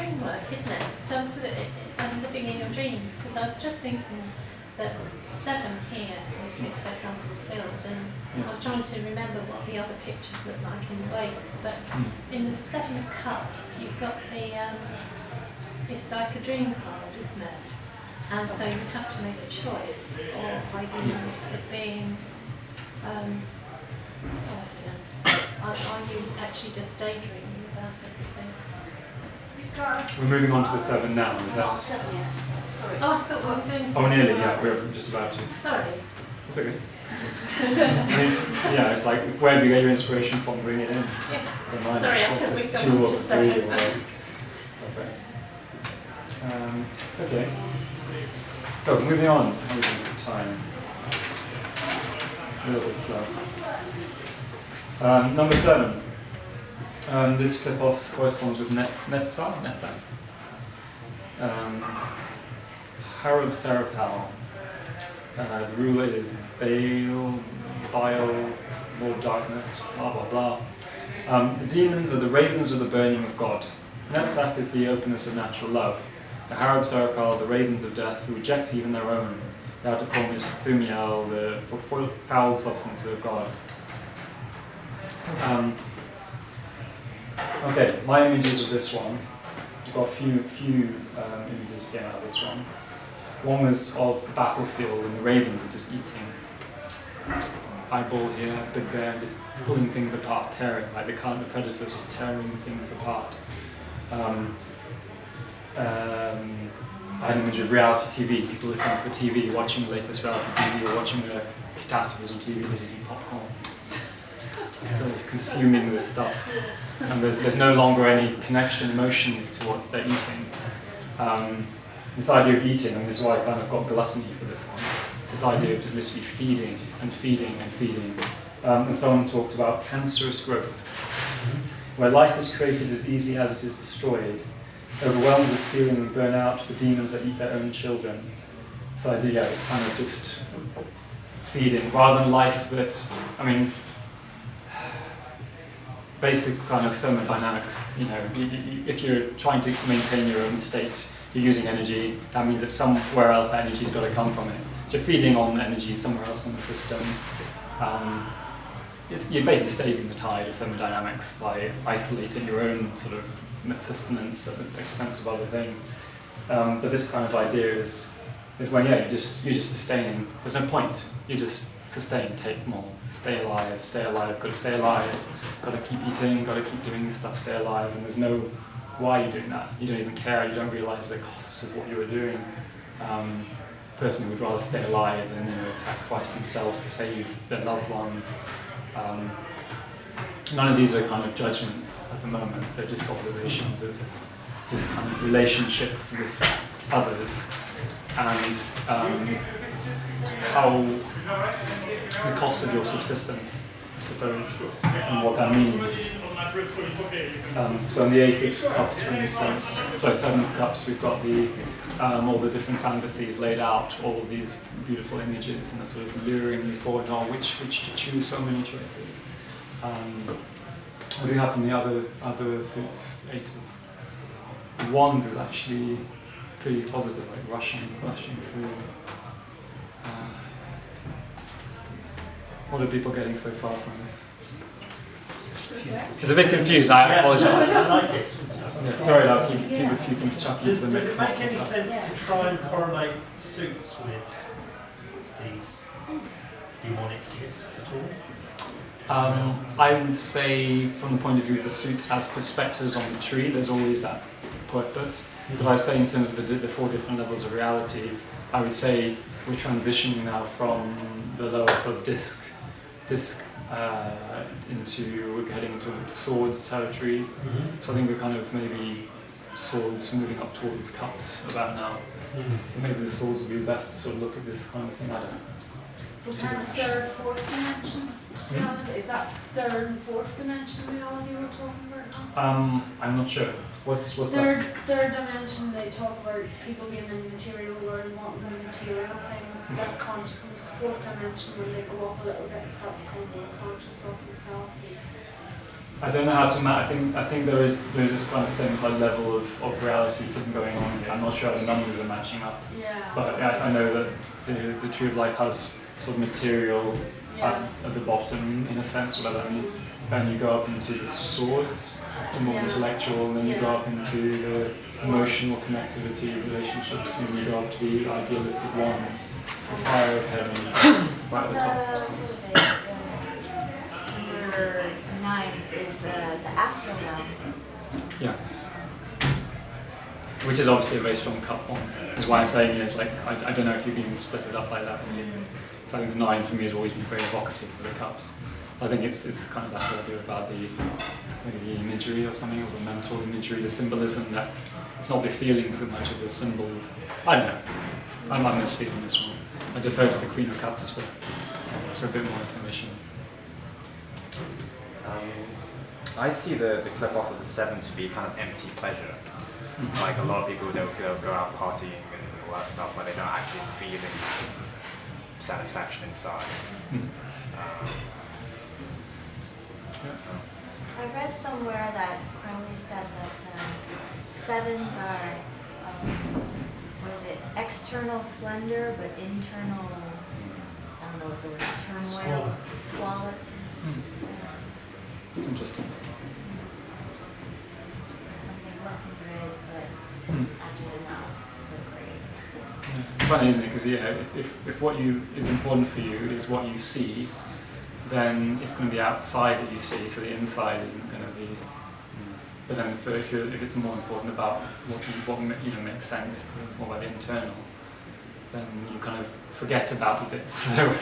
dream work, isn't it? So I'm sort of living in your dreams, because I was just thinking that 7 here is success unfulfilled, and I was trying to remember what the other pictures look like in the weights, but in the 7 of Cups you've got the, it's like a dream card, isn't it? And so you have to make a choice, or I use it being, I don't know, are you actually just daydreaming about everything? We're moving on to the 7 now, is that? Sorry. Oh, I thought we were doing Oh, something. nearly, yeah, we're just about to. Sorry. It's okay. I mean, yeah, it's like, where do you get your inspiration from? Bring it in. Yeah. Sorry, I thought we'd it's gone 2 on or to 3 7. or okay. So, moving on. How are we doing for time? A little bit slow. Number 7. This Qlipoth corresponds with Netza. Harab Serapal. The ruler is Baal, Lord of Darkness, blah blah blah. The demons are the ravens of the burning of God. Netzach is the openness of natural love. The Harab Serapal, the ravens of death, who reject even their own. The outer form is Thumiel, the foul substance of God. Okay, my images of this one. I've got a few images came out of this one. One was of the battlefield and the ravens are just eating. Eyeball here, big there, just pulling things apart, tearing, like the predators just tearing things apart. I had an image of reality TV, people looking at the TV, watching the latest reality TV or watching the catastrophes on TV, they're eating popcorn. So consuming this stuff. And there's no longer any connection emotionally towards their eating. This idea of eating, and this is why I kind of got gluttony for this one, it's this idea of just literally feeding and feeding and feeding. And someone talked about cancerous growth, where life is created as easily as it is destroyed, overwhelmed with feeling and burn out the demons that eat their own children. This idea of kind of just feeding, rather than life that, I mean, basic kind of thermodynamics, you know, if you're trying to maintain your own state, you're using energy, that means that somewhere else that energy's got to come from it. So feeding on energy somewhere else in the system, you're basically saving the tide of thermodynamics by isolating your own sort of sustenance at the expense of other things. But this kind of idea is when, yeah, you're just sustaining. There's no point. You just sustain, take more, stay alive, gotta stay alive, gotta keep eating, gotta keep doing this stuff, stay alive, and there's no why you're doing that. You don't even care, you don't realise the costs of what you were doing. Person who would rather stay alive than, you know, sacrifice themselves to save their loved ones. None of these are kind of judgments at the moment, they're just observations of this kind of relationship with others and how the cost of your subsistence, I suppose, and what that means. So in the 8 of Cups, for instance, sorry, 7 of Cups, we've got the all the different fantasies laid out, all of these beautiful images, and the sort of luring you forward on which to choose, so many choices. What do you have from the other suits? 8 of Wands is actually pretty positive, like rushing through. What are people getting so far from this? It's a bit confused, I apologise. I like it. Throw it out, keep a few things chucking into the mix. Does it make any sense to try and correlate suits with these demonic lists at all? I would say, from the point of view of the suits as perspectives on the tree, there's always that purpose. But I say in terms of the 4 different levels of reality, I would say we're transitioning now from the lower sort of disc we're heading into swords territory. Mm-hmm. So I think we're kind of maybe swords moving up towards cups about now. Mm-hmm. So maybe the swords would be best to sort of look at this kind of thing. I don't know. So kind of 3rd, 4th dimension? Mm-hmm. Is that 3rd and 4th dimension reality we're talking about now? I'm not sure. What's third, that? 3rd dimension, they talk about people being in the material world, wanting the material things, that consciousness. 4th dimension, when they go up a little bit and start becoming more conscious of themselves. I don't know how to I think there's this kind of same kind of level of reality thing going on here. I'm not sure how the numbers are matching up. Yeah. But I know that the Tree of Life has sort of material at the bottom, in a sense, whatever that means. And you go up into the swords, the more intellectual, and then you go up into the emotional connectivity, relationships, and you go up to the idealistic ones, the fire of heaven, right at the top. Number 9 is the astral realm. Yeah. Which is obviously a very strong cut one. That's why I'm saying it's like, I don't know if you can split it up like that. So I think the 9 for me has always been very evocative for the cups. So I think it's kind of that idea about maybe the imagery or something, or the mental imagery, the symbolism, that it's not the feelings so much as the symbols. I don't know. I'm misseeing this one. I defer to the Queen of Cups for a bit more information. I see the Qlipoth of the 7 to be kind of empty pleasure. Like a lot of people, they'll go out partying and all that stuff, but they don't actually feel satisfaction inside. I read somewhere that Crowley said that 7s are, what is it, external splendor, but internal, I don't know what the word, turmoil, squalor. It's interesting. Something looking good, but actually not so great. It's funny, isn't it? Because if what is important for you is what you see, then it's going to be outside that you see, so the inside isn't going to be. But then if it's more important about what makes sense, more about the internal, then you kind of forget about the bits that are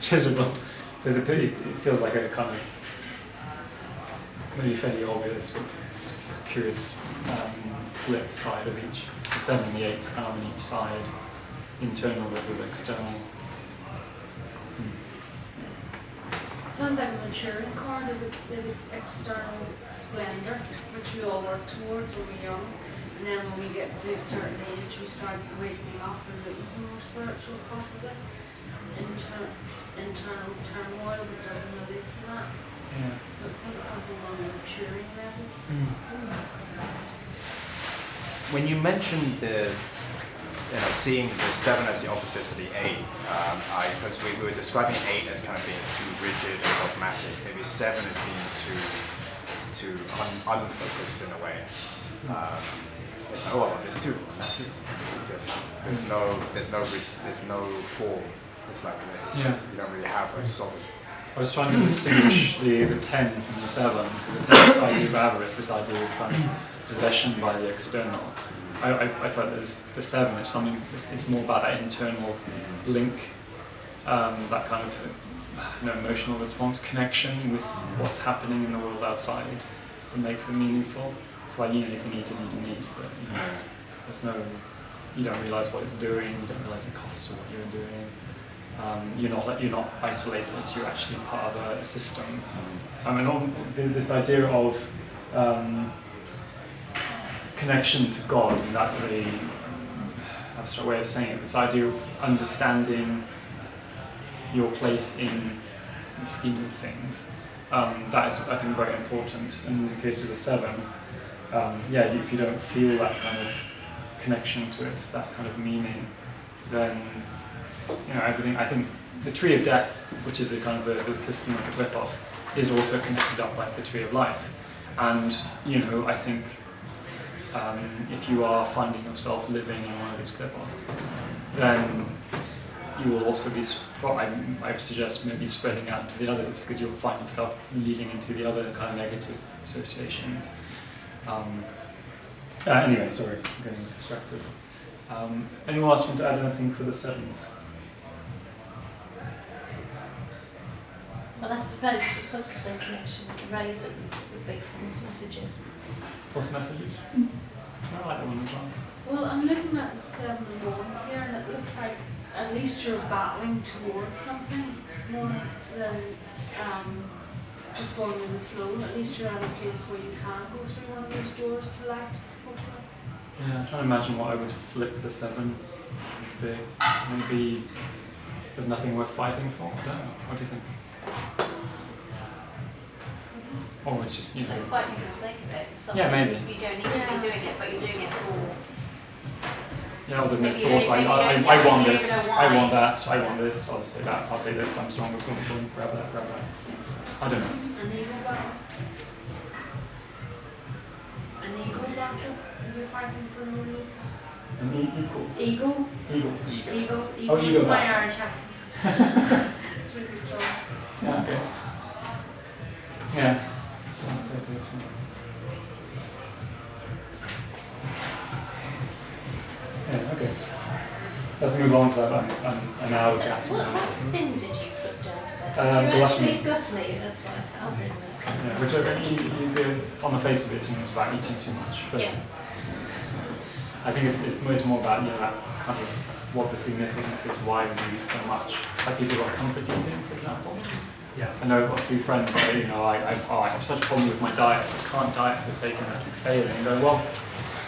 visible. So it feels like a kind of maybe fairly obvious but curious flip side of each. The 7 and the 8 kind of on each side, internal versus external. Sounds like a maturing card of its external splendor, which we all work towards when we're young. And then when we get to a certain age, we start waking up and looking for more spiritual, possibly. Internal turmoil, but doesn't relate to that. Yeah. So it sounds something on the maturing level. When you mentioned seeing the 7 as the opposite to the 8, because we were describing 8 as kind of being too rigid and dogmatic, maybe 7 as being too unfocused in a way. There's 2, not 2. There's no form. It's like you don't really have a solid. I was trying to distinguish the 10 from the 7, because the 10 is this idea of avarice, this idea of kind of possession by the external. I thought that the 7 is something, it's more about that internal link, that kind of emotional response, connection with what's happening in the world outside that makes it meaningful. It's like, you can eat, but you don't realise what it's doing, you don't realise the costs of what you're doing. You're not isolated, you're actually part of a system. This idea of connection to God, and that's a really abstract way of saying it, this idea of understanding your place in the scheme of things, that is, I think, very important. And in the case of the 7, if you don't feel that kind of connection to it, that kind of meaning, then everything. I think the Tree of Death, which is the kind of the system of the Qlipoth, is also connected up like the Tree of Life. And I think if you are finding yourself living in one of these Qlipoth, then you will also be. I suggest maybe spreading out to the others, because you'll find yourself leading into the other kind of negative associations. Anyway, sorry, I'm getting distracted. Anyone else want to add anything for the 7s? Well, I suppose because of their connection with the ravens, would be false messages. False messages? I like that one as well. Well, I'm looking at the 7 wands here, and it looks like at least you're battling towards something more than just going with the flow. At least you're at a place where you can go through one of those doors to light, hopefully. Yeah, I'm trying to imagine what I would flip the 7 to be. Maybe there's nothing worth fighting for? I don't know. What do you think? or it's just, you So know, fighting for the sake of it. Yeah, Sometimes maybe. You don't need to be doing it, but you're doing it for. you know, there's no Maybe you thought don't- like, maybe you I don't- want yeah, maybe you don't this, know I why. want that, I want this, I'll just take that, I'll take this, I'm stronger, boom, boom, grab that, grab that. I don't know. An ego battle. An ego battle. You're fighting for no reason. An equal. Ego. Eagle. Ego. Oh, ego It's my battle. Irish accent. It's really strong. Yeah, okay. Yeah. Yeah, okay. Let's move on to that. I'm now So gassing. what sin did you put down there? Did you gluttony. actually gluttony as well? I've written that. Yeah, which on the face of it, it's about eating too much. But Yeah. I think it's more about, you know, that kind of what the significance is, why we eat so much. Like people got comfort eating, for example. Yeah. I know I've got a few friends say, you know, I have such a problem with my diet, I can't diet for the sake of keep failing. And go, well,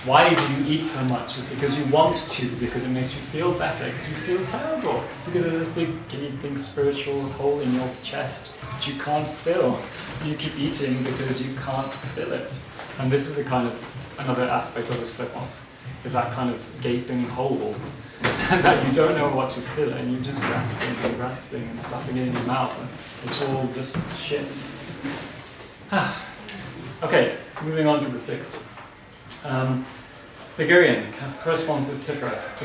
why do you eat so much? It's because you want to, because it makes you feel better, because you feel terrible, because there's this big spiritual hole in your chest that you can't fill. So you keep eating because you can't fill it. And this is the kind of another aspect of this Qlipoth, is that kind of gaping hole that you don't know what to fill, and you're just grasping and stuffing it in your mouth. And it's all just shit. Okay, moving on to the 6. Thagirian corresponds with Tiphereth.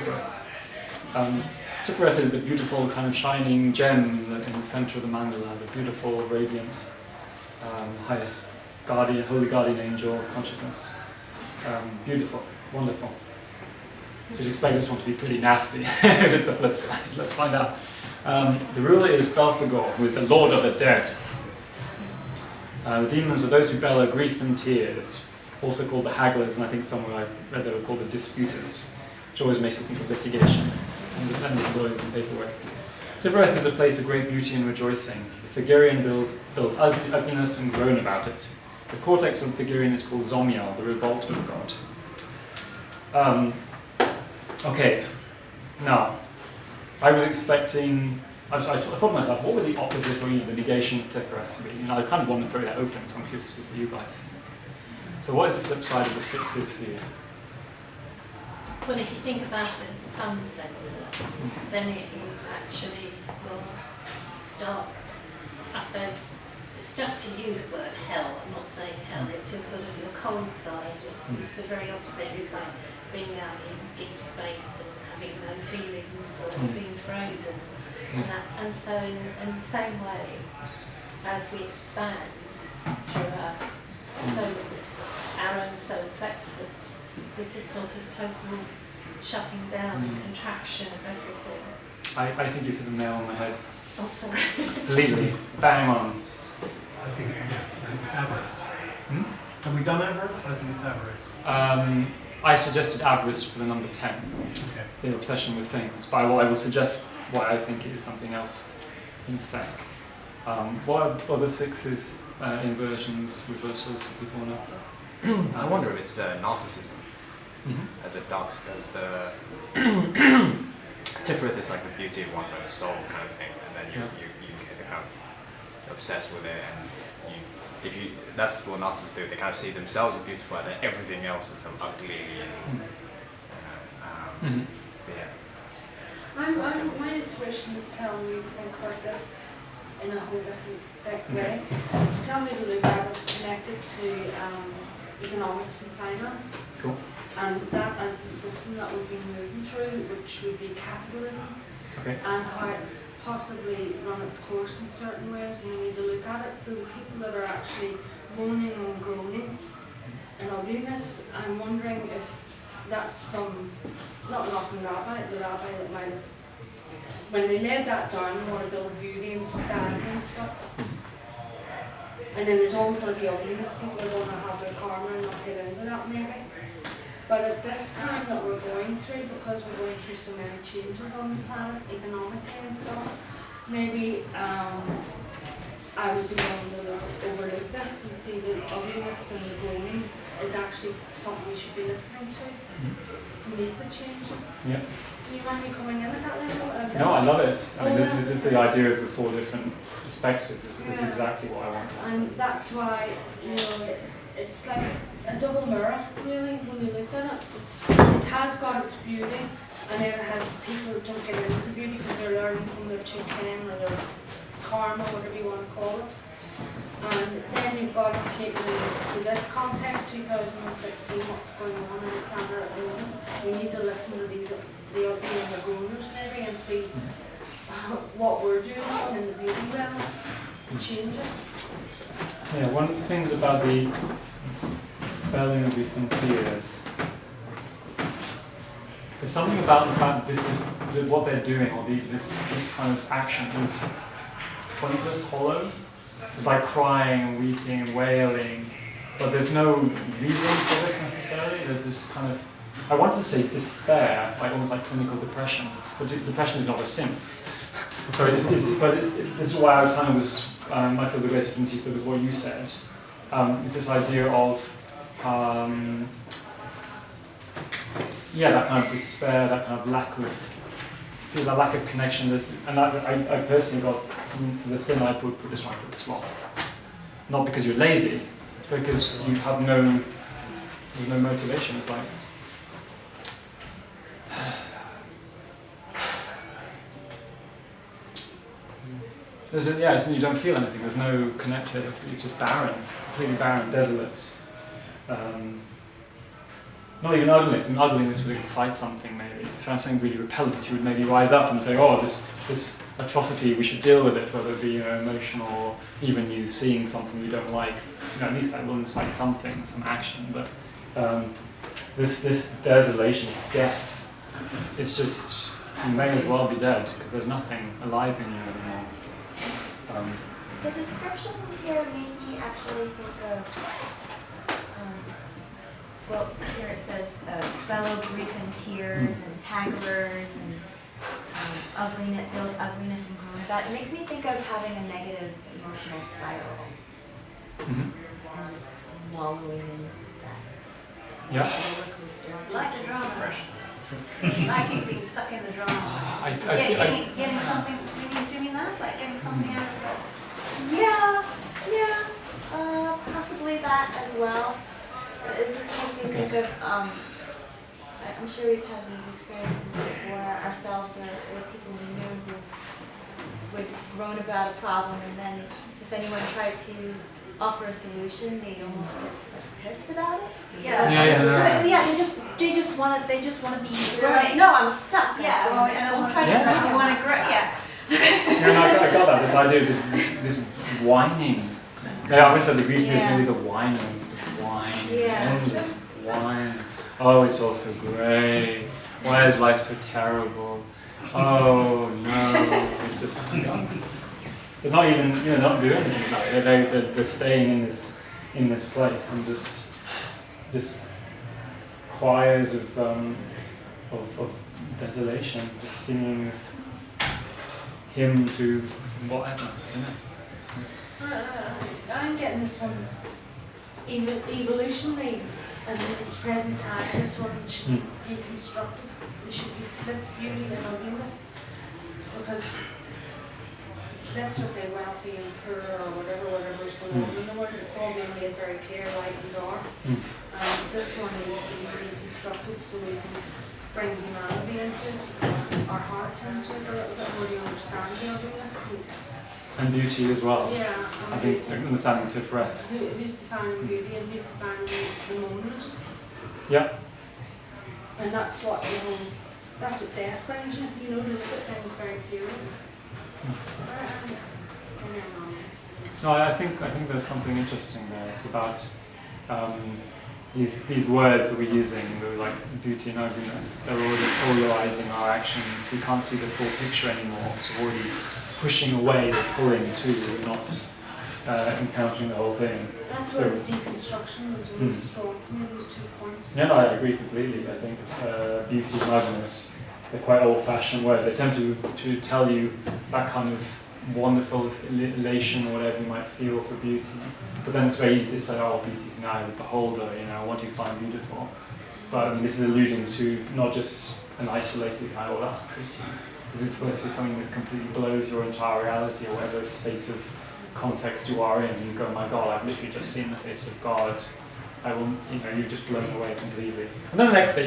Tiphereth is the beautiful kind of shining gem in the center of the mandala, the beautiful, radiant, highest guardian, holy guardian angel of consciousness. Beautiful, wonderful. So you'd expect this one to be pretty nasty, which is the flip side. Let's find out. The ruler is Belphegor, who is the lord of the dead. The demons are those who bellow grief and tears, also called the hagglers, and I think somewhere I read they were called the disputers, which always makes me think of litigation, and defenders, lawyers, and paperwork. Tiphereth is a place of great beauty and rejoicing. The Thagirian build ugliness and groan about it. The cortex of the Thagirian is called Zomiel, the revolt of God. Okay, now, I was expecting, I thought to myself, what would the opposite or the negation of Tiphereth be? You know, I kind of want to throw that open, so I'm curious to see what you guys think. So what is the flip side of the 6s for you? Well, if you think about it as a sun centre, then it is actually, well, dark. I suppose, just to use the word hell, I'm not saying hell, it's your sort of your cold side. It's the very opposite. It's like being out in deep space and having no feelings or being frozen. And so in the same way, as we expand through our solar system, our own solar plexus, this is sort of total shutting down and contraction of everything. I think you've hit the nail on the head. Oh, sorry. Completely. Bang on. I think, yes, I think it's avarice. Have we done avarice? I think it's avarice. I suggested avarice for the number 10, Okay. the obsession with things, but I will suggest why I think it is something else in a sec. What are the 6s, inversions, reversals, people want to... I wonder if it's narcissism Mm-hmm. as the Tiphereth is like the beauty of one's own soul kind of thing, and then you get kind of obsessed with it, and that's what narcissists do. They kind of see themselves as beautiful, and then everything else is so ugly. And, yeah. My intuition is telling me to think about this in a whole different way. It's telling me to look at it connected to economics and finance. Cool. And that as the system that we've been moving through, which would be capitalism, Okay. and how it's possibly run its course in certain ways, and we need to look at it. So the people that are actually moaning and groaning in ugliness, I'm wondering if that's some, not knocking rabbi, the rabbi that might have, when they laid that down, they want to build beauty in society and stuff. And then there's always going to be ugliness, people are going to have their karma and not get into that maybe. But at this time that we're going through, because we're going through so many changes on the planet, economically and stuff, maybe I would be willing to overlook this and see the ugliness and the groaning is actually something we should be listening to make the changes. Yeah. Do you mind me coming in at that level? No, I love it. I mean, this that's is the idea of the 4 different perspectives. This is Yeah. exactly what I want. And that's why, you know, it's like a double mirror, really, when you look at it. It has got its beauty, and then it has people who don't get into the beauty because they're learning from their chicken or their karma, whatever you want to call it. And then you've got to take it to this context, 2016, what's going on in the planet at the moment. We need to listen to the ugly and the groaners maybe and see what we're doing in the beauty realm to change it. Yeah, one of the things about the belling of the frontiers, there's something about the fact that this is that what they're doing, or this kind of action is pointless, hollow. It's like crying and weeping and wailing, but there's no reason for this necessarily. There's this kind of, I wanted to say despair, like almost like clinical depression, but depression is not a sin. So this is why I kind of was, I feel the greatest affinity for what you said. It's this idea of, that kind of despair, that kind of lack of connection. And I personally got, for the sin I put this right, it's sloth. Not because you're lazy, but because you have no motivation. It's like, you don't feel anything. There's no connective. It's just barren, completely barren, desolate. Not even ugliness. And ugliness would excite something maybe. If it sounds something really repellent, you would maybe rise up and say, "Oh, this atrocity, we should deal with it," whether it be emotional or even you seeing something you don't like. At least that will incite something, some action. But this desolation, this death, it's just, you may as well be dead because there's nothing alive in you anymore. The description here made me actually think of, here it says fellow grief and tears and hagglers and ugliness, build ugliness and groan about. It makes me think of having a negative emotional spiral and just wallowing in that roller coaster. Like the drama. Like you've been stuck in the drama. I see. Getting something, do you mean that? Like getting something out of it? Yeah, possibly that as well. It just makes me think of, I'm sure we've had these experiences before ourselves or with people we knew who would groan about a problem, and then if anyone tried to offer a solution, they'd almost get pissed about it. They just want to be. They're like, no, I'm stuck. Yeah, Don't try to you grow. want to grow. Yeah. I got that. This idea of this whining. Yeah, I would say the grief is really the whining. It's the whine. Endless whine. Oh, it's all so great. Why is life so terrible? Oh no. It's just, they're not even, they're not doing anything about it. They're staying in this place and just choirs of desolation, just singing this hymn to whatever, I'm getting this one's evolutionary and present time. This one should be deconstructed. It should be split beauty and ugliness, because let's just say wealthy and poor or whatever's going on in the world, it's all being made very clear, light and dark. This one needs to be deconstructed so we can bring humanity into it, our heart into it a little bit more to understand the ugliness. and beauty as well. Yeah. I think understanding Tiferet. Who's defining beauty and who's defining the moments. Yeah. And that's what, that's what death brings you, to look at things very clearly. No, I think there's something interesting there. It's about these words that we're using, like beauty and ugliness. They're already polarizing our actions. We can't see the full picture anymore. So we're already pushing away, or pulling to, and not encountering the whole thing. That's where the deconstruction was really strong. Those 2 points. Yeah, no, I agree completely. I think beauty and ugliness, they're quite old-fashioned words. They tend to tell you that kind of wonderful elation or whatever you might feel for beauty. But then it's very easy to say, oh, beauty's in the eye of the beholder, you know, what do you find beautiful? But I mean, this is alluding to not just an isolated kind of, oh, that's pretty. Because it's supposed to be something that completely blows your entire reality or whatever state of context you are in. You go, my God, I've literally just seen the face of God. I will, you know, you're just blown away completely. And then the next day